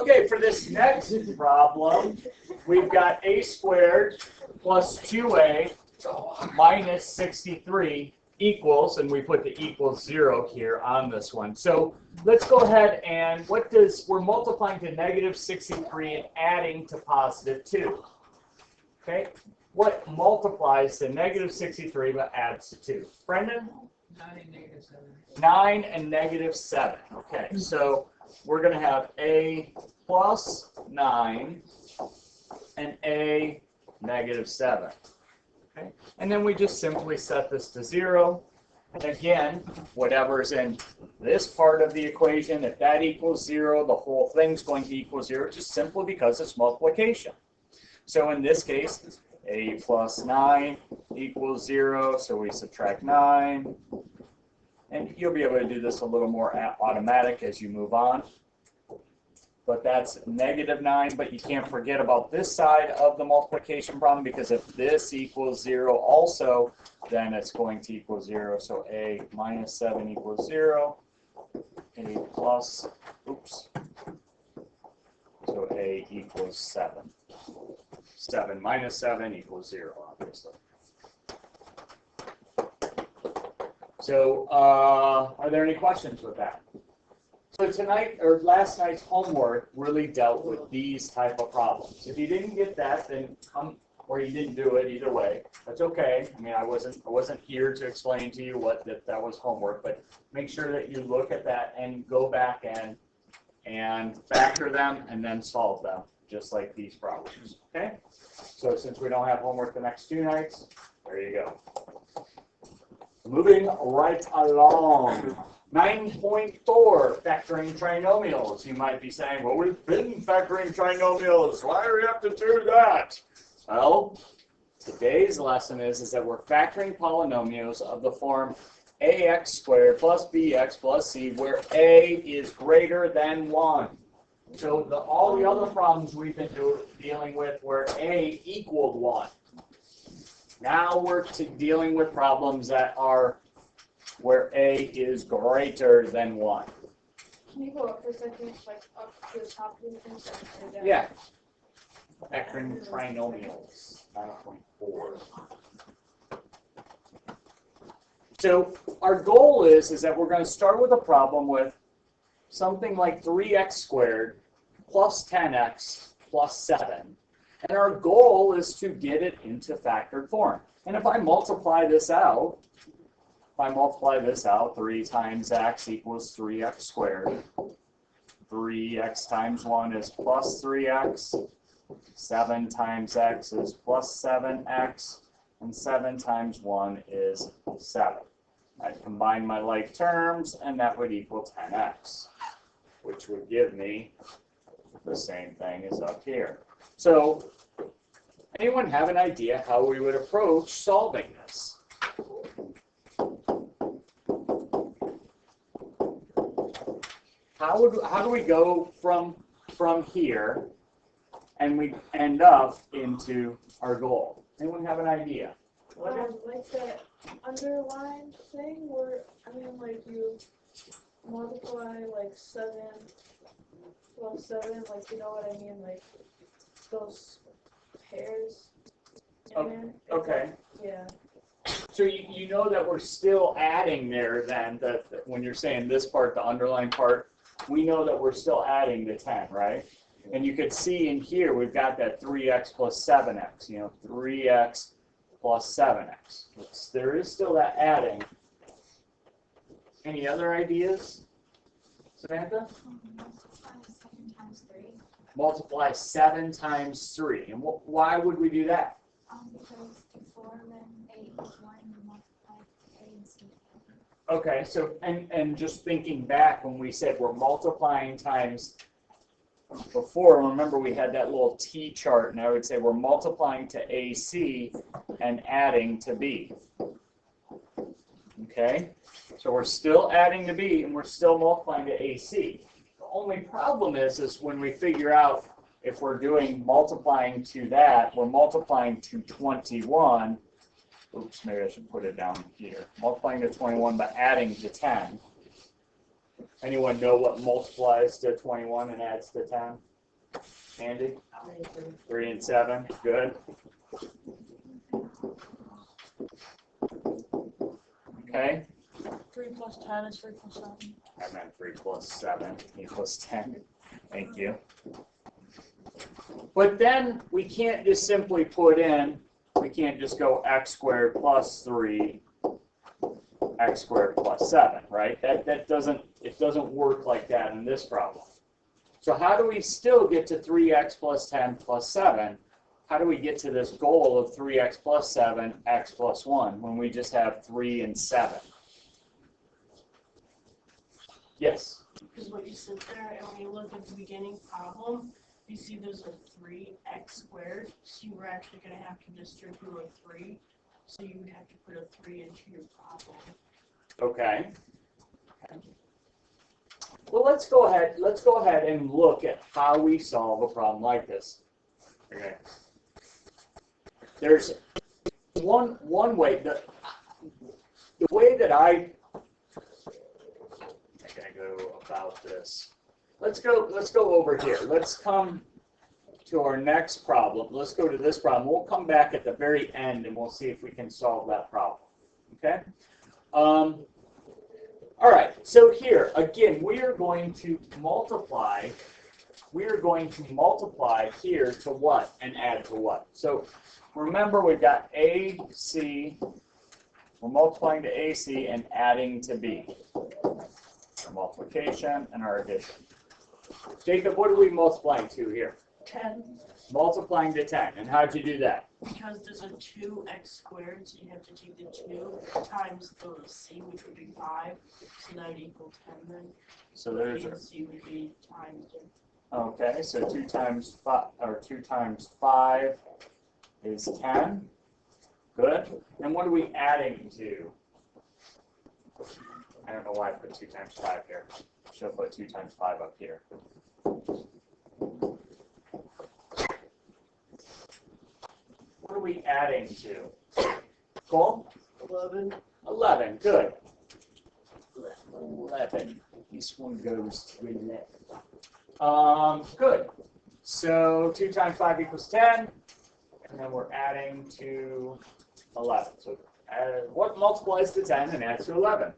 Okay, for this next problem, we've got a squared plus 2a minus 63 equals, and we put the equals 0 here on this one. So let's go ahead and we're multiplying to negative 63 and adding to positive 2. Okay, what multiplies to negative 63 but adds to 2? Brendan? 9 and negative 7. 9 and negative 7. Okay, so we're going to have a plus 9 and a negative 7. Okay, and then we just simply set this to 0. And again, whatever's in this part of the equation, if that equals 0, the whole thing's going to equal 0, just simply because it's multiplication. So in this case, a plus 9 equals 0, so we subtract 9. And you'll be able to do this a little more automatic as you move on. But that's negative 9, but you can't forget about this side of the multiplication problem, because if this equals 0 also, then it's going to equal 0. So a minus 7 equals 0. A plus, so a equals 7. 7 minus 7 equals 0, obviously. So are there any questions with that? So tonight, or last night's homework really dealt with these type of problems. If you didn't get that, then or you didn't do it, either way, that's okay. I mean, I wasn't here to explain to you what that was homework, but make sure that you look at that and go back and factor them and then solve them, just like these problems. Okay? So since we don't have homework the next 2 nights, there you go. Moving right along. 9.4, factoring trinomials. You might be saying, well, we've been factoring trinomials. Why do we have to do that? Well, today's lesson is that we're factoring polynomials of the form ax squared plus bx plus c, where a is greater than 1. So all the other problems we've been dealing with where a equaled 1. Now we're dealing with problems that are where a is greater than 1. Can you go up for a second, like up to the top of the thing? Yeah. Factoring trinomials, 9.4. So our goal is that we're going to start with a problem with something like 3x squared plus 10x plus 7. And our goal is to get it into factored form. And if I multiply this out, 3 times x equals 3x squared. 3x times 1 is plus 3x. 7 times x is plus 7x. And 7 times 1 is 7. I combine my like terms, and that would equal 10x, which would give me the same thing as up here. So, anyone have an idea how we would approach solving this? How do we go from here and we end up into our goal? Anyone have an idea? Like that underlined thing where, like you multiply like 7 plus 7, like, you know what I mean? Like those pairs in there. Okay. Yeah. So you know that we're still adding there then, that when you're saying this part, the underlined part, we know that we're still adding the 10, right? And you could see in here we've got that 3x plus 7x, 3x plus 7x. There is still that adding. Any other ideas, Samantha? Multiply 7 times 3. And why would we do that? Because before when a equals 1, we multiply a and c. Okay, so, and just thinking back when we said we're multiplying times, before, remember we had that little T chart, and I would say we're multiplying to AC and adding to B. Okay, so we're still adding to B, and we're still multiplying to AC. The only problem is when we figure out if we're doing multiplying to that, we're multiplying to 21. Oops, maybe I should put it down here. Multiplying to 21 by adding to 10. Anyone know what multiplies to 21 and adds to 10? Andy? 3 and 7, good. Okay, 3 plus 10 is 3 plus 7. I meant 3 plus 7 equals 10. Thank you. But then we can't just simply put in, we can't just go x squared plus 3, x squared plus 7, right? That doesn't, it doesn't work like that in this problem. So how do we still get to 3x plus 10 plus 7? How do we get to this goal of 3x plus 7, x plus 1, when we just have 3 and 7? Yes? Because what you sit there and when you look at the beginning problem, you see there's a 3x squared, so you were actually going to have to distribute a 3, so you would have to put a 3 into your problem. Okay. Well, let's go ahead and look at how we solve a problem like this. Okay. There's one way, the way that I go about this. Let's go over here. Let's come to our next problem. Let's go to this problem. We'll come back at the very end and we'll see if we can solve that problem. Okay? All right. So here, again, we are going to multiply. We are going to multiply here to what and add to what? So remember, we've got AC. We're multiplying to AC and adding to B. Our multiplication and our addition. Jacob, what are we multiplying to here? 10. Multiplying to 10. And how'd you do that? Because there's a 2x squared, so you have to take the 2 times the c, which would be 5, so that would equal 10 then. So there's And c would be times it. okay. So 2 times 5 or 2 times 5 is 10. Good. And what are we adding to? I don't know why I put 2 times 5 here. Should have put 2 times 5 up here. What are we adding to? Cool? 11. 11. Good. 11. This one goes to 11. Good. So 2 times 5 equals 10. And then we're adding to 11. So what multiplies to 10 and adds to 11?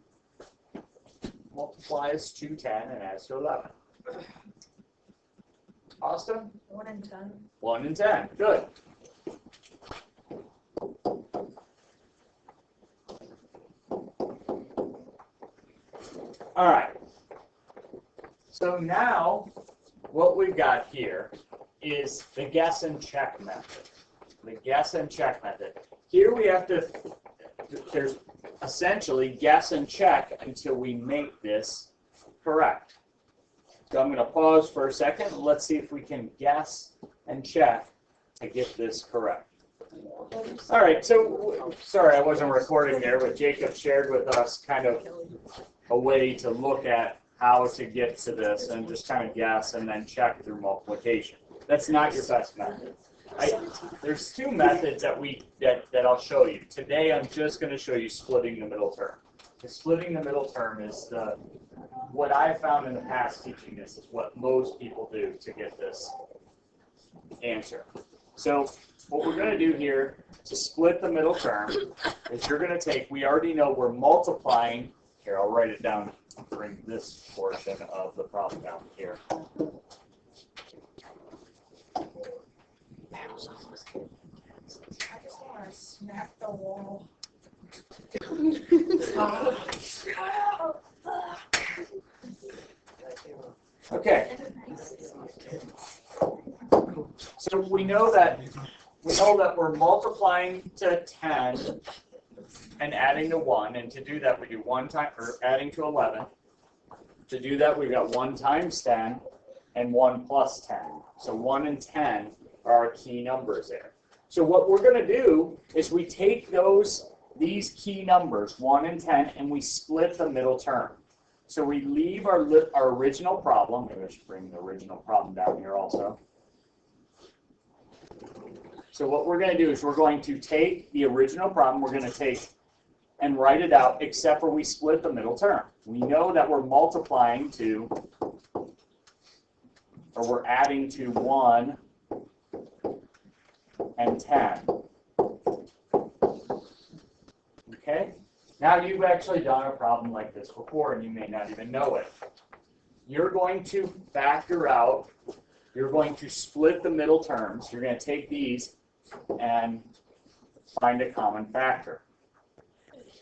Multiplies to 10 and adds to 11. Austin? 1 and 10. 1 and 10. Good. All right. So now what we've got here is the guess and check method. The guess and check method. Here we have to, there's essentially guess and check until we make this correct. So I'm going to pause for a second. Let's see if we can guess and check to get this correct. All right, so sorry I wasn't recording there, but Jacob shared with us kind of a way to look at how to get to this and just kind of guess and then check through multiplication. That's not your best method. There's 2 methods that I'll show you. Today I'm just going to show you splitting the middle term. The splitting the middle term is what I found in the past teaching this is what most people do to get this answer. So what we're going to do here to split the middle term is you're going to take, we already know we're multiplying. Here, I'll write it down. Bring this portion of the problem down here. I just want to smack the wall. Okay. So we know that we're multiplying to 10 and adding to 1, and to do that we do 1 time or adding to 11. To do that we've got 1 times 10 and 1 plus 10. So 1 and 10 are our key numbers there. So what we're going to do is we take these key numbers, 1 and 10, and we split the middle term. So we leave our original problem. Maybe I should bring the original problem down here also. So what we're going to do is we're going to take the original problem, we're going to take and write it out, except for we split the middle term. We know that we're multiplying to or we're adding to 1 and 10. Okay? Now you've actually done a problem like this before and you may not even know it. You're going to factor out, you're going to split the middle terms. You're going to take these and find a common factor.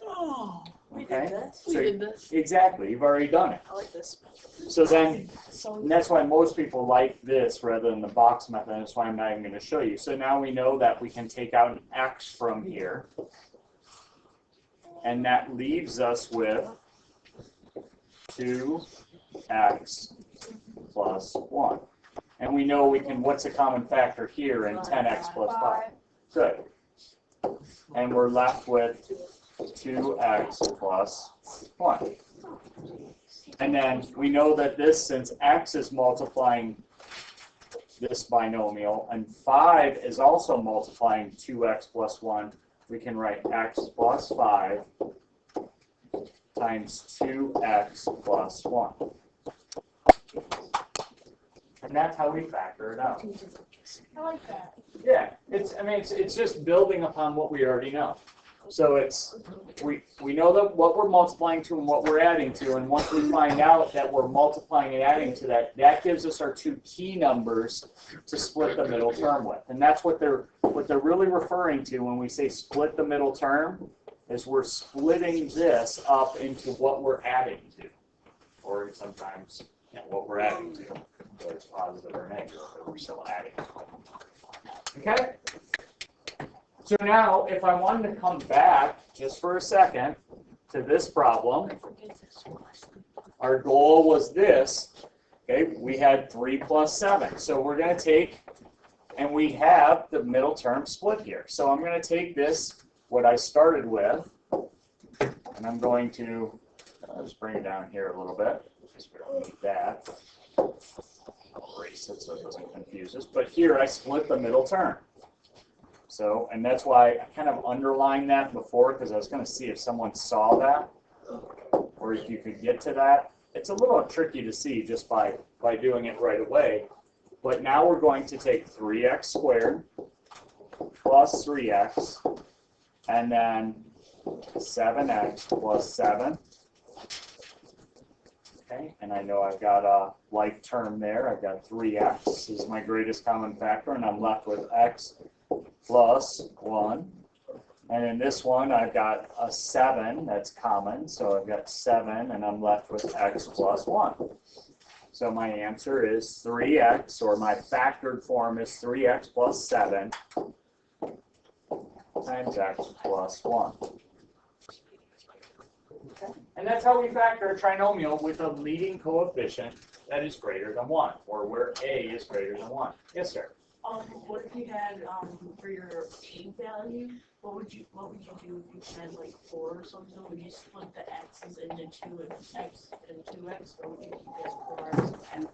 Oh, we Okay? did this. So We did this. Exactly, you've already done it. I like this. So then, So and that's why most people like this rather than the box method. That's why I'm not even going to show you. So now we know that we can take out an x from here. And that leaves us with 2x plus 1. And we know we can, what's a common factor here in 10x plus 5? Good. And we're left with 2x plus 1. And then we know that this, since x is multiplying this binomial, and 5 is also multiplying 2x plus 1, we can write x plus 5 times 2x plus 1. And that's how we factor it out. I like that. Yeah, it's just building upon what we already know. So we know that what we're multiplying to and what we're adding to, and once we find out that we're multiplying and adding to that, that gives us our two key numbers to split the middle term with. And that's what they're really referring to when we say split the middle term, is we're splitting this up into what we're adding to, or sometimes what we're adding to, whether it's positive or negative, but we're still adding. Okay? So now, if I wanted to come back just for a second to this problem, our goal was this. Okay, we had 3 plus 7. So we're going to take, and we have the middle term split here. So I'm going to take this, what I started with, and I'm going to, let's bring it down here a little bit, because we don't need that. I'll erase it so it doesn't confuse us. But here I split the middle term. So, and that's why I kind of underlined that before, because I was going to see if someone saw that, or if you could get to that. It's a little tricky to see just by doing it right away. But now we're going to take 3x squared plus 3x, and then 7x plus 7. Okay, and I know I've got a like term there. I've got 3x. This is my greatest common factor, and I'm left with x plus 1. And in this one, I've got a 7 that's common, so I've got 7, and I'm left with x plus 1. So my answer is 3x, or my factored form is 3x plus 7 times x plus 1. Okay. And that's how we factor a trinomial with a leading coefficient that is greater than 1, or where a is greater than 1. Yes, sir? What if you had for your a value? What would you do if you had like 4 or something? Would you split the x's into 2 and x and 2x, or would you keep it as 4x and x?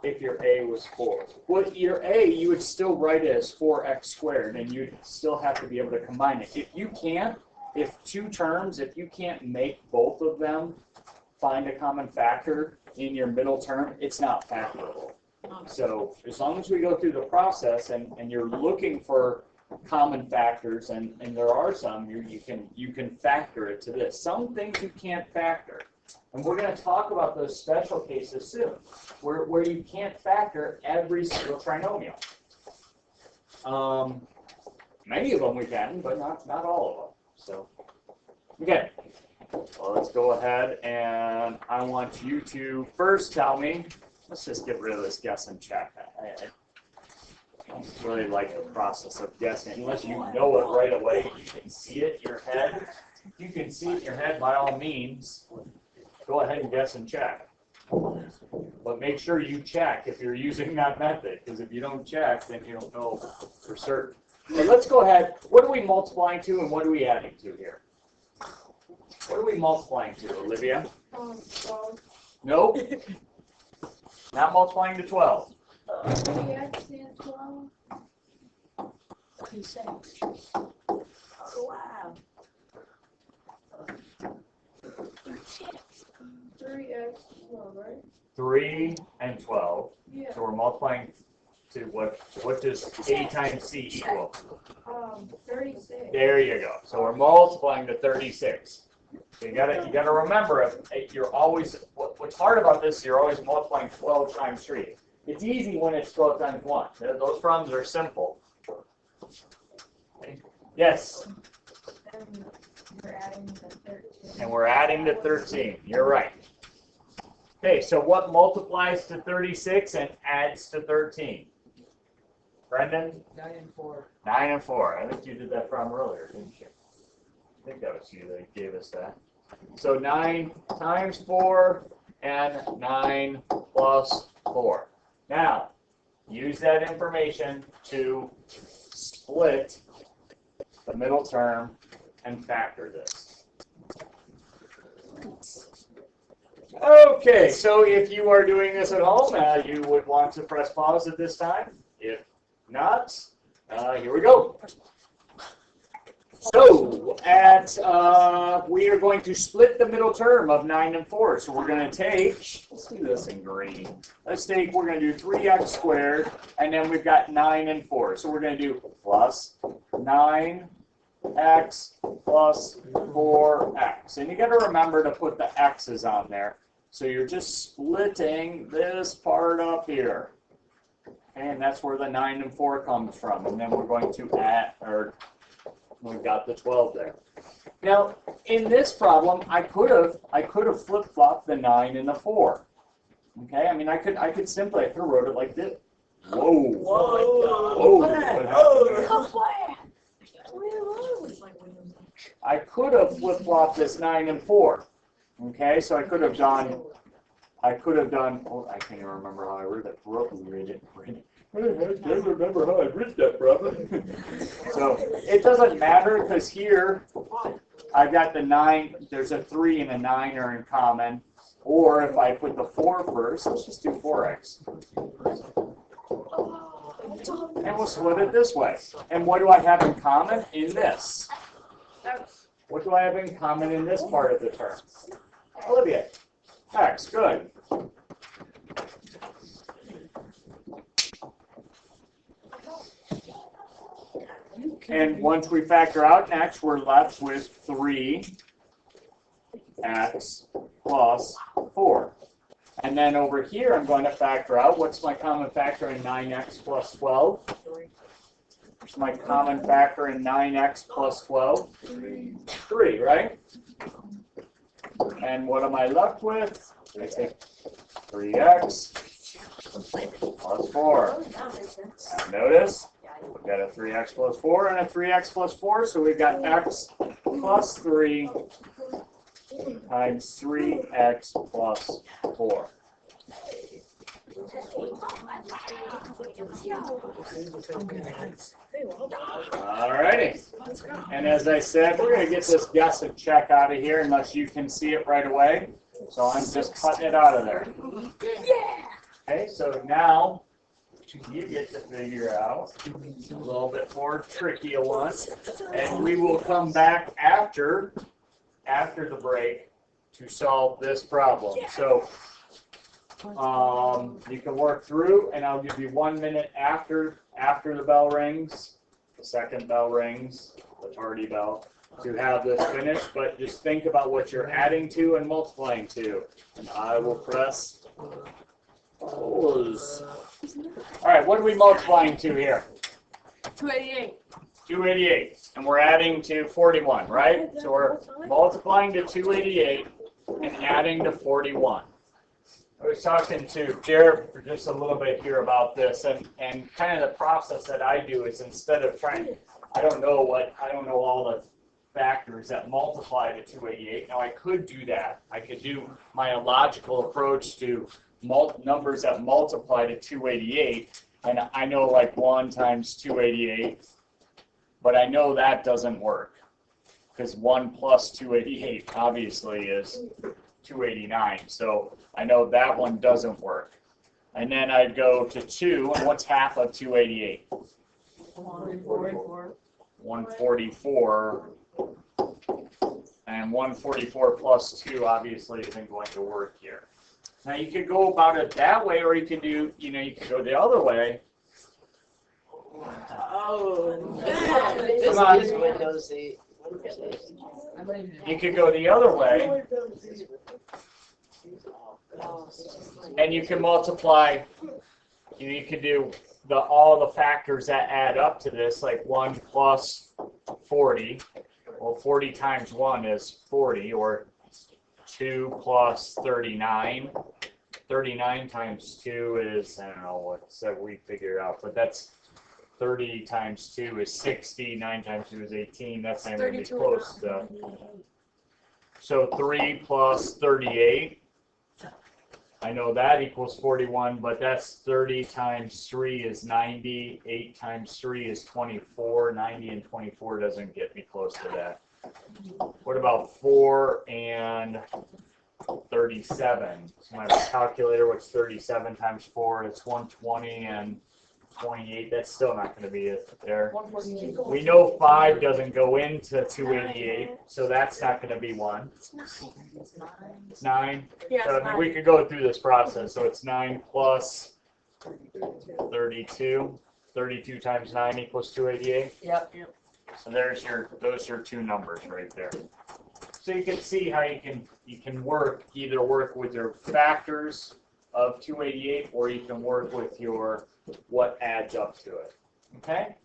If your a was 4. Well, your a, you would still write it as 4x squared, and you'd still have to be able to combine it. If you can't, if two terms, if you can't make both of them find a common factor in your middle term, it's not factorable. So as long as we go through the process and you're looking for common factors, and there are some, you can factor it to this. Some things you can't factor. And we're going to talk about those special cases soon, where you can't factor every single trinomial. Many of them we can, but not all of them. So, okay. Well, let's go ahead, and I want you to first tell me. Let's just get rid of this guess and check. I don't really like the process of guessing unless you know it right away. You can see it in your head. If you can see it in your head, by all means, go ahead and guess and check. But make sure you check if you're using that method, because if you don't check, then you don't know for certain. But let's go ahead. What are we multiplying to, and what are we adding to here? What are we multiplying to, Olivia? 12. Nope. Not multiplying to 12. 3x and 12. 3x, 12, right? 3 and 12. Yeah. So we're multiplying to what does A times C equal? 36. There you go. So we're multiplying to 36. So you gotta remember, you're always, what's hard about this is you're always multiplying 12 times 3. It's easy when it's 12 times 1. Those problems are simple. Okay. Yes? And we're adding the 13. And we're adding to 13. You're right. Okay, so what multiplies to 36 and adds to 13? Brendan? 9 and 4. 9 and 4. I think you did that problem earlier, didn't you? I think that was you that gave us that. So 9 times 4 and 9 plus 4. Now, use that information to split the middle term and factor this. Okay, so if you are doing this at home, you would want to press pause at this time. If not, here we go. So, we are going to split the middle term of 9 and 4. So we're going to take, let's do this in green. We're going to do 3x squared, and then we've got 9 and 4. So we're going to do plus 9x plus 4x. And you got to remember to put the x's on there. So you're just splitting this part up here. And that's where the 9 and 4 comes from. And then we're going to add, or we've got the 12 there. Now, in this problem, I could have flip-flopped the 9 and the 4. Okay, I mean, I could simply, I could have wrote it like this. Whoa. Whoa. What happened? I could have flip-flopped this 9 and 4. Okay, so I could have done, oh, I can't even remember how I read it. I can't remember how I read that problem. So it doesn't matter because here I've got the 9, there's a 3 and a 9 are in common. Or if I put the 4 first, let's just do 4x. And we'll split it this way. And what do I have in common in this? What do I have in common in this part of the term? Olivia. X, good. And once we factor out x, we're left with 3x plus 4. And then over here, I'm going to factor out, what's my common factor in 9x plus 12? What's my common factor in 9x plus 12? 3, right? And what am I left with? I take 3x plus 4. Now notice, we've got a 3x plus 4 and a 3x plus 4, so we've got x plus 3 times 3x plus 4. Alrighty. And as I said, we're going to get this guess and check out of here unless you can see it right away. So I'm just cutting it out of there. Okay, so now you get to figure out a little bit more tricky one. And we will come back after the break to solve this problem. So you can work through, and I'll give you 1 minute after the bell rings, the second bell rings, the tardy bell, to have this finished. But just think about what you're adding to and multiplying to. And I will press pause. All right, what are we multiplying to here? 288. 288, and we're adding to 41, right? So we're multiplying to 288 and adding to 41. I was talking to Jared for just a little bit here about this, and kind of the process that I do is instead of trying, I don't know all the factors that multiply to 288. Now I could do that. I could do my logical approach to numbers that multiply to 288, and I know like 1 times 288, but I know that doesn't work because 1 plus 288 obviously is 289. So I know that one doesn't work. And then I'd go to 2, and what's half of 288? 144. 144. And 144 plus 2 obviously isn't going to work here. Now you could go about it that way, or you can do, you could go the other way. Oh, Come on. This is Windows 8. You could go the other way, and you can multiply. You can do all the factors that add up to this, like 1 plus 40. Well, 40 times 1 is 40, or 2 plus 39. 39 times 2 is, I don't know what, so we figure it out, but that's 30 times 2 is 60, 9 times 2 is 18, that's not going to be close to. So 3 plus 38, I know that equals 41, but that's 30 times 3 is 90, 8 times 3 is 24, 90 and 24 doesn't get me close to that. What about 4 and 37? So my calculator, what's 37 times 4? It's 120 and 28. That's still not going to be it there. We know 5 doesn't go into 288, so that's not going to be 1. It's 9. yes, So I mean, we could go through this process. So it's 9 plus 32. 32 times 9 equals 288. Yep. So those are two numbers right there. So you can see how you can either work with your factors of 288, or you can work with your what adds up to it. Okay?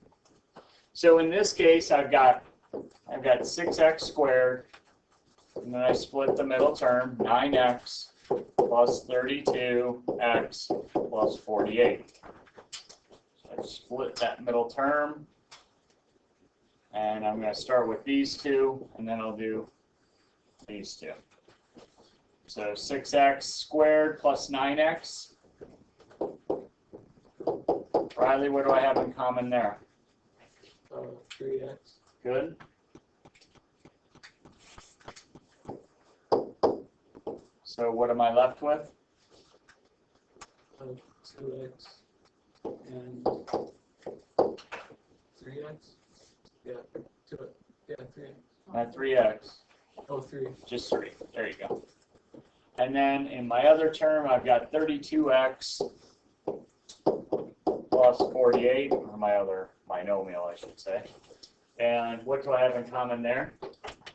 So in this case, I've got 6x squared, and then I split the middle term, 9x plus 32x plus 48. So I split that middle term, and I'm going to start with these two, and then I'll do these two. So 6x squared plus 9x. Riley, what do I have in common there? 3x. Good. So what am I left with? 2x and 3x. Yeah, 3x. 3x. Oh, 3. Just 3. There you go. And then in my other term, I've got 32x plus 48, or my other binomial, I should say. And what do I have in common there?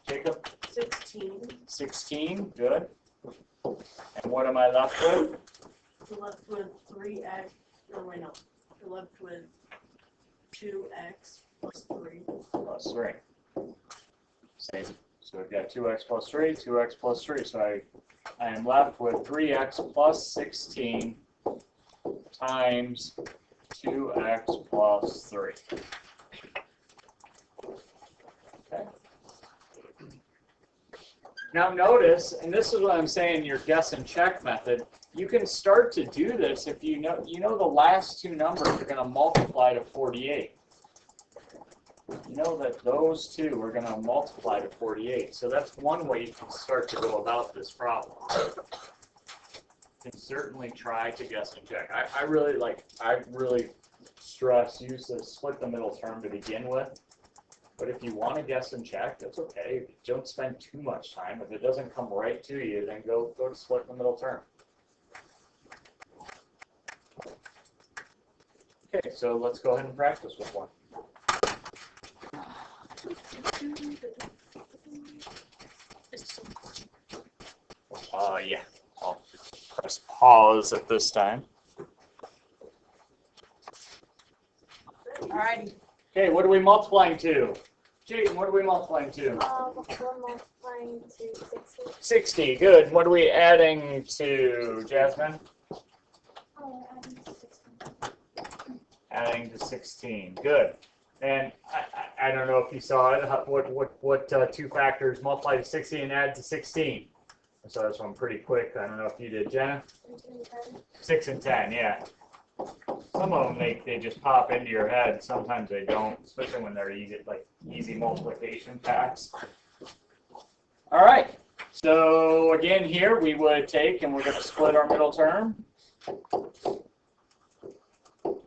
Jacob? 16. 16. Good. And what am I left with? You're left with 3x. Oh, wait, no. You're left with 2x plus 3. Plus 3. Same. So we've got 2x plus 3, 2x plus 3. So I am left with 3x plus 16 times 2x plus 3. Okay. Now notice, and this is what I'm saying, your guess and check method, you can start to do this if you know the last two numbers are going to multiply to 48. You know that those two are going to multiply to 48. So that's one way you can start to go about this problem. You can certainly try to guess and check. I really stress use the split the middle term to begin with. But if you want to guess and check, that's okay. Don't spend too much time. If it doesn't come right to you, then go to split the middle term. Okay, so let's go ahead and practice with one. Yeah, I'll press pause at this time. alrighty. Okay, what are we multiplying to? Jaden, what are we multiplying to? We're multiplying to 60. 60, good. What are we adding to, Jasmine? Oh, adding 16. Adding to 16, good. And I don't know if you saw it, what two factors multiply to 60 and add to 16? I saw this one pretty quick. I don't know if you did, Jenna? 6 and 10, yeah. Some of them, they just pop into your head. Sometimes they don't, especially when they're easy multiplication facts. All right. So again, here we would take, and we're going to split our middle term. It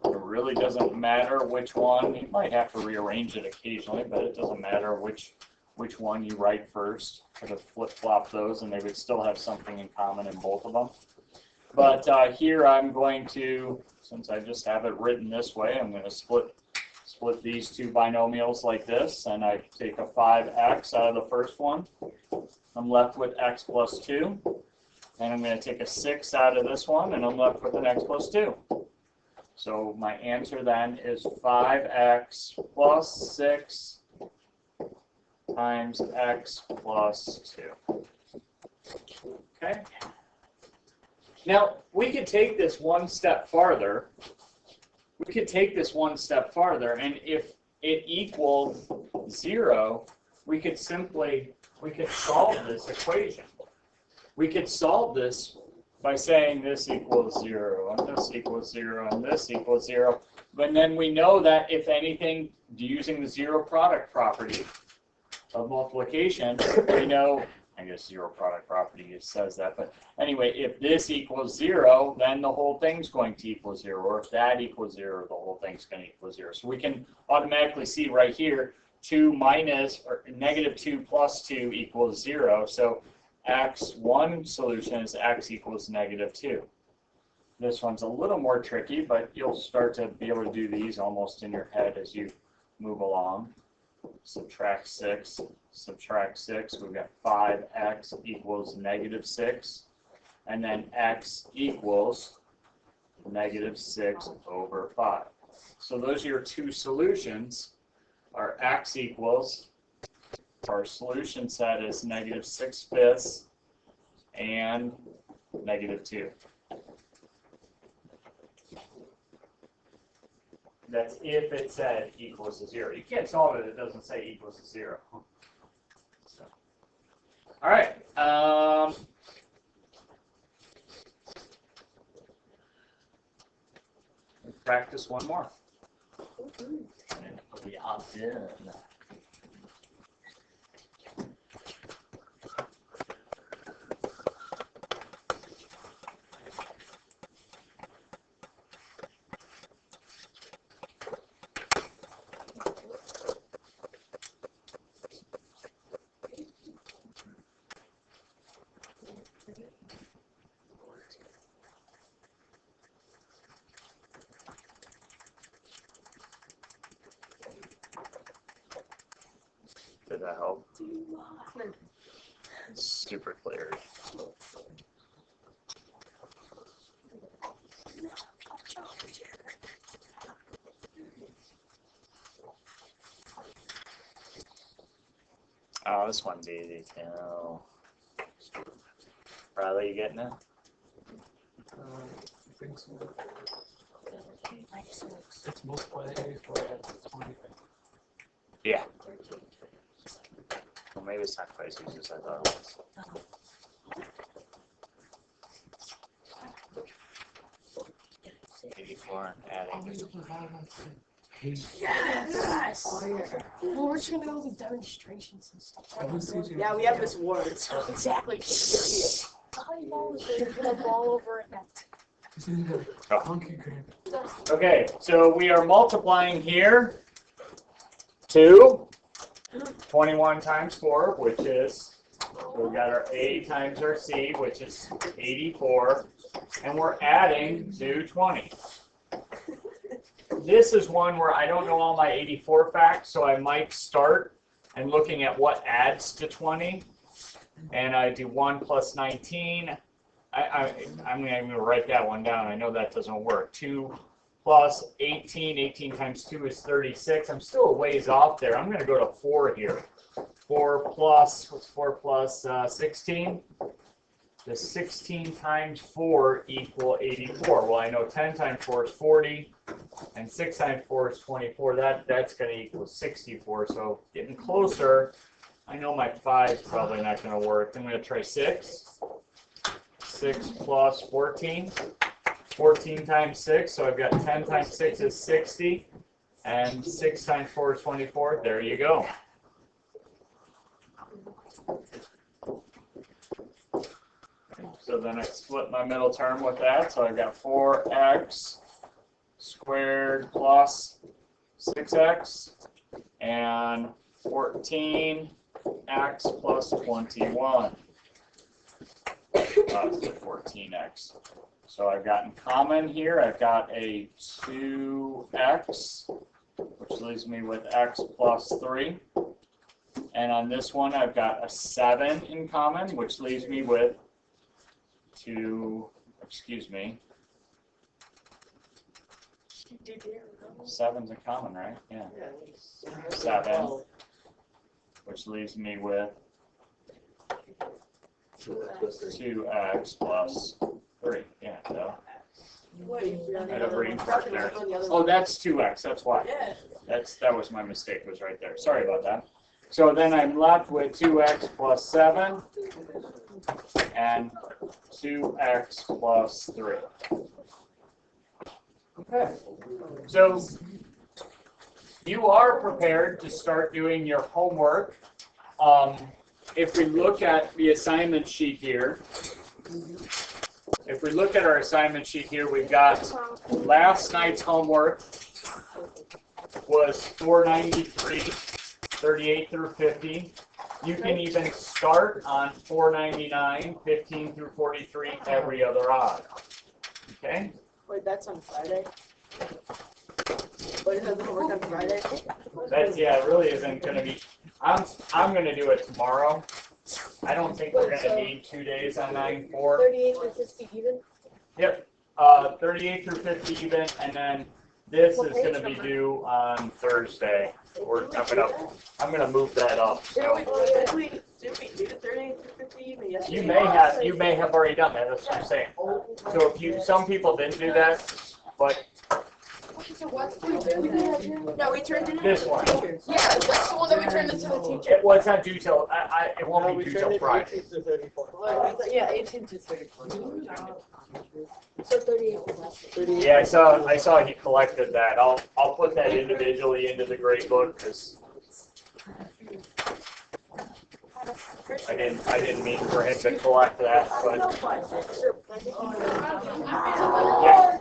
really doesn't matter which one. You might have to rearrange it occasionally, but it doesn't matter which one you write first. Sort of flip-flop those, and they would still have something in common in both of them. But here I'm going to, since I just have it written this way, I'm going to split these two binomials like this, and I take a 5x out of the first one. I'm left with x plus 2. And I'm going to take a 6 out of this one, and I'm left with an x plus 2. So my answer then is 5x plus 6 times x plus 2. Okay? Now, we could take this one step farther. We could take this one step farther, and if it equals 0, we could solve this equation. We could solve this by saying this equals 0, and this equals 0, and this equals 0. But then we know that if anything, using the zero product property of multiplication, we know, I guess zero product property says that, but anyway, if this equals 0, then the whole thing's going to equal 0, or if that equals 0, the whole thing's going to equal 0. So we can automatically see right here, 2 minus, or negative 2 plus 2 equals 0. So x1 solution is x equals negative 2. This one's a little more tricky, but you'll start to be able to do these almost in your head as you move along. Subtract 6, subtract 6, we've got 5x equals negative 6, and then x equals negative 6 over 5. So those are your two solutions. Our x equals, our solution set is negative 6/5 and negative 2. That's if it said equals to 0. You can't solve it if it doesn't say equals to 0. So. All right. Practice one more. And we opt in. Did that help? Super clear. Oh, this one's easy too. Riley, you getting it? I think so. It's multiply a for 20. Yeah. Well, maybe it's not quite as easy as I thought it was. 84 and adding. Yes! Well, we're just gonna go with demonstrations and stuff. Yeah, we have this word. Exactly. Volleyball is gonna ball over a net. Monkey cream. Okay, so we are multiplying here 2, 21 times 4, which is, we've got our A times our C, which is 84, and we're adding to 20. This is one where I don't know all my 84 facts, so I might start and looking at what adds to 20, and I do 1 plus 19. I'm going to write that one down. I know that doesn't work. 2 plus 18. 18 times 2 is 36. I'm still a ways off there. I'm going to go to 4 here. 4 plus, what's 4 plus 16? Does 16 times 4 equal 84? Well, I know 10 times 4 is 40, and 6 times 4 is 24. That's going to equal 64. So getting closer. I know my 5 is probably not going to work. I'm going to try 6. 6 plus 14. 14 times 6, so I've got 10 times 6 is 60, and 6 times 4 is 24. There you go. So then I split my middle term with that, so I've got 4x squared plus 6x, and 14x plus 21. 14x. So I've got in common here, I've got a 2x, which leaves me with x plus 3. And on this one, I've got a 7 in common, which leaves me with 7's in common, right? Yeah. 7, which leaves me with 2x plus 3. Yeah, so I had a brain fart there. Oh, that's 2x, that's why. That was my mistake, was right there. Sorry about that. So then I'm left with 2x plus 7 and 2x plus 3. Okay. So you are prepared to start doing your homework. If we look at the assignment sheet here, we've got last night's homework was 493, 38 through 50. You can even start on 499, 15 through 43, every other odd. Okay? Wait, that's on Friday? Wait, has the homework on Friday? It really isn't going to be. I'm going to do it tomorrow. I don't think we're going to need 2 days on 9-4. 38 to 50 even? Yep. 38 through 50 even, and then this is going to be due on Thursday. I'm gonna move that up. So. Did we do 38 through 50 even yesterday? You may have already done that. That's what I'm saying. So some people didn't do that, but So what's the No, we turned it into this one. the teachers. Yeah, that's the one that we turned into the teacher. Well, it's not due till it won't be due till Friday. Yeah, 18 to 34. So 38. Yeah, I saw he collected that. I'll put that individually into the grade book because I didn't mean for him to collect that, but yeah.